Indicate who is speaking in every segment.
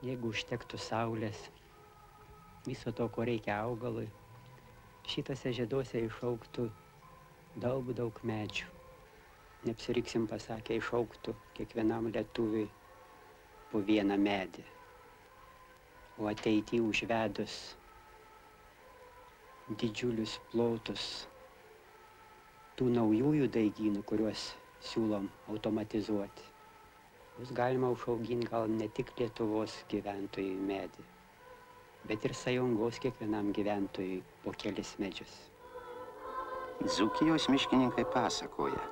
Speaker 1: jeigu užtektų saulės, viso to, ko reikia augalui, šitose žieduose išaugtų daug medžių. Neapsiriksim pasakę, išaugtų kiekvienam lietuviui po vieną medį. O ateity užvedus didžiulius plotus tų naujųjų daigynų, kuriuos siūlom automatizuoti, bus galima užauginti gal ne tik Lietuvos gyventojų medį, bet ir Sąjungos kiekvienam gyventojui po kelis medžius.
Speaker 2: Dzūkijos miškininkai pasakoja,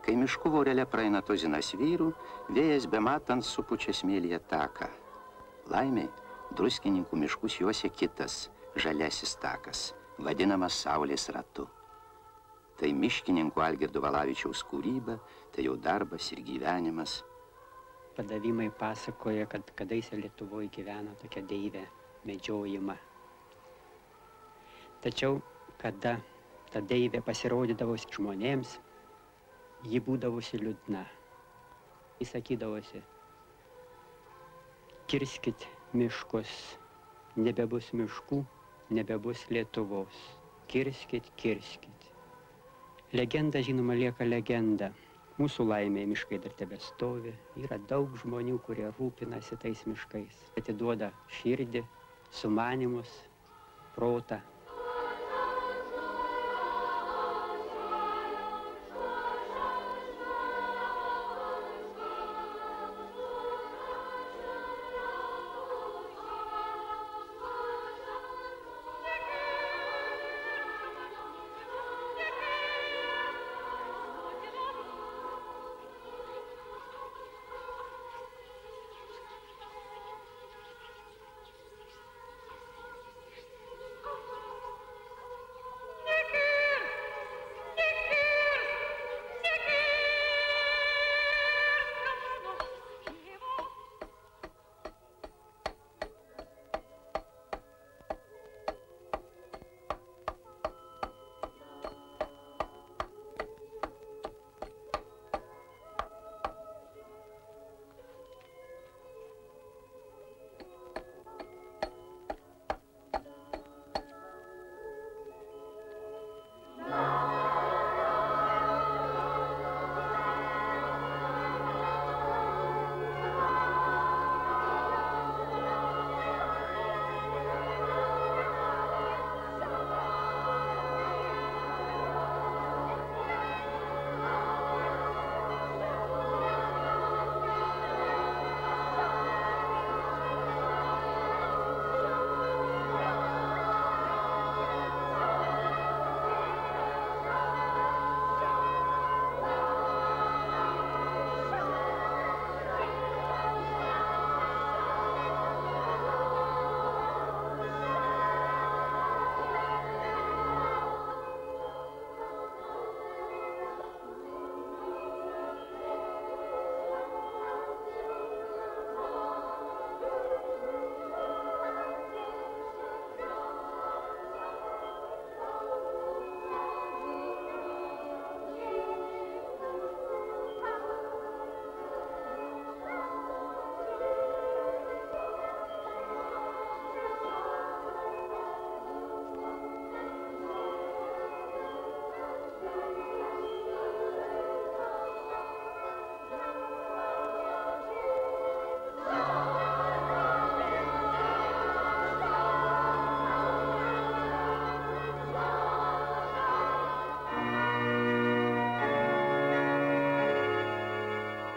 Speaker 2: kai miškų vorele praeina tuzinas vyrų, vėjas bematant supučia smėlyje taką. Laimiai, Druskininkų miškus juosia kitas, žaliasis takas, vadinamas Saulės ratu. Tai miškininkų Algirdo Valavičiaus kūryba, tai jau darbas ir gyvenimas.
Speaker 1: Padavimai pasakoja, kad kadaise Lietuvoje gyveno tokia deivė medžiojimą. Tačiau, kada ta deivė pasirodydavosi žmonėms, ji būdavosi liūdna. Jis sakydavosi, kirskit miškus, nebebus miškų, nebebus Lietuvos. Kirskit. Legenda, žinoma, lieka legenda. Mūsų laimė miškai dar tebestovi. Yra daug žmonių, kurie rūpinasi tais miškais. Atiduoda širdį, sumanymus, protą.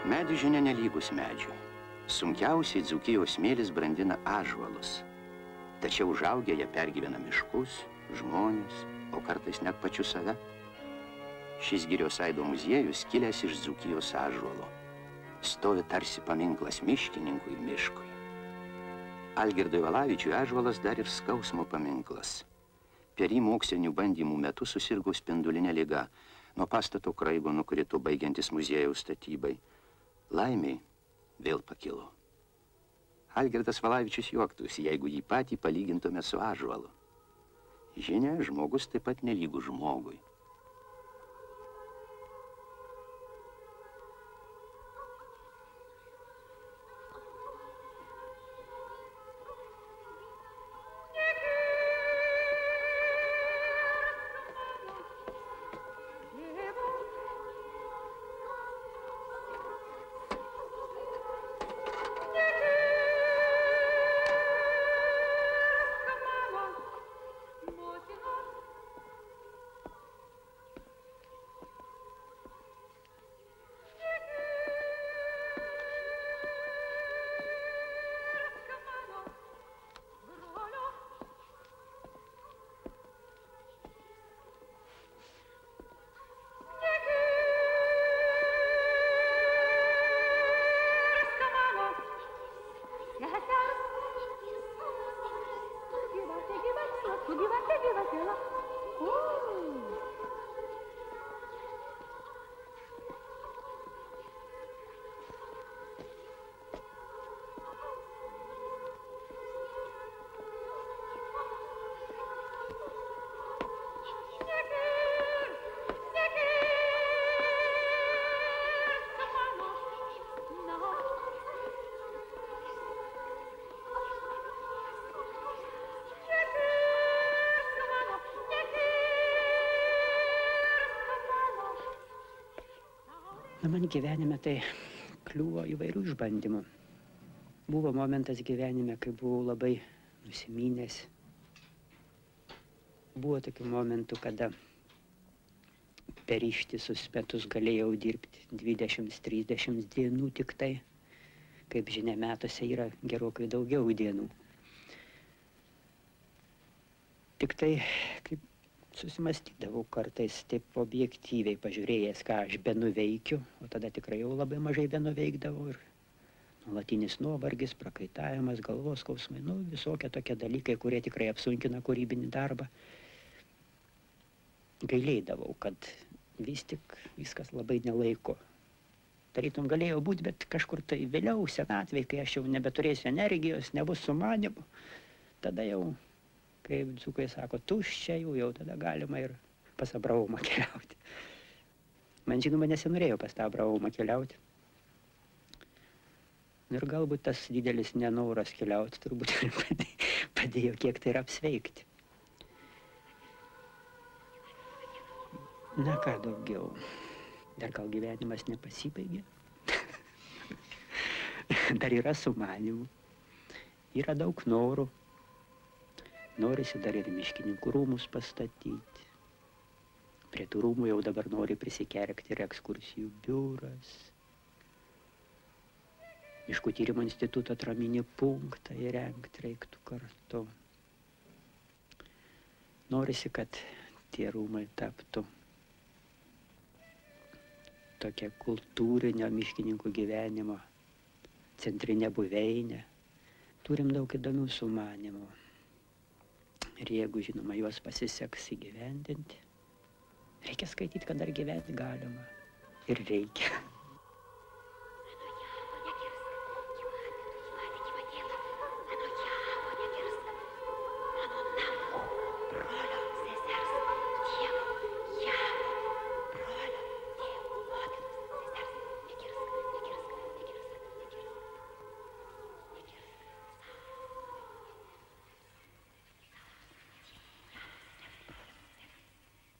Speaker 2: Medis, žinia, nelygus medžiui. Sunkiausiai Dzūkijos smėlis brandina ąžuolus. Tačiau užaugę jie pergyvena miškus, žmones, o kartais net pačiu save. Šis Girios Aido muziejus kilęs iš Dzūkijos ąžuolo. Stovi tarsi paminklas miškininkui miškui. Algirdui Valavičiui ąžuolas dar ir skausmo paminklas. Per jį mokslinių bandymų metu susirgo spindulinė liga. Nuo pastato kraigo nukrito baigiantis muziejaus statybai. Laimiai vėl pakilo. Algirdas Valavičius juoktųsi, jeigu jį patį palygintume su ąžuolu. Žinia, žmogus taip pat nelygus žmogui.
Speaker 1: Na, man gyvenime tai kliuvo įvairių išbandymų. Buvo momentas gyvenime, kai buvau labai nusiminęs. Buvo tokių momentų, kada per ištisus metus galėjau dirbti 20-30 dienų tik tai. Kaip žinia, metuose yra gerokai daugiau dienų. Tik tai, kaip susimastydavau kartais taip objektyviai pažiūrėjęs, ką aš benuveikiu, o tada tikrai jau labai mažai benuveikdavau ir nuolatinis nuovargis, prakaitavimas, galvos skausmai, visokie tokie dalykai, kurie tikrai apsunkina kūrybinį darbą. Gailėdavau, kad vis tik viskas labai nelaiku. Tarytum galėjo būti, bet kažkur tai vėliau, senatvėj, kai aš jau nebeturėsiu energijos, nebus sumanimų, tada jau, kaip dzūkai sako, tuščia jau tada galima ir pas Abraomą keliauti. Man žinoma, nesinorėjo pas tą Abraomą keliauti. Ir galbūt tas didelis nenoras keliauti turbūt padėjo kiek tai ir apsveikti. Na ką daugiau, dar gal gyvenimas nepasibaigė. Dar yra sumanimų, yra daug norų. Norisi dar ir miškininkų rūmus pastatyti. Prie tų rūmų jau dabar nori prisikergti ir ekskursijų biuras. Miškų tyrimo instituto atraminį punktą įrengti reiktų kartu. Norisi, kad tie rūmai taptų tokia kultūrinio miškininkų gyvenimo centrinė buveinė. Turim daug įdomių sumanimų. Ir jeigu, žinoma, juos pasiseks įgyvendinti, reikia skaityti, kad dar gyventi galima. Ir reikia.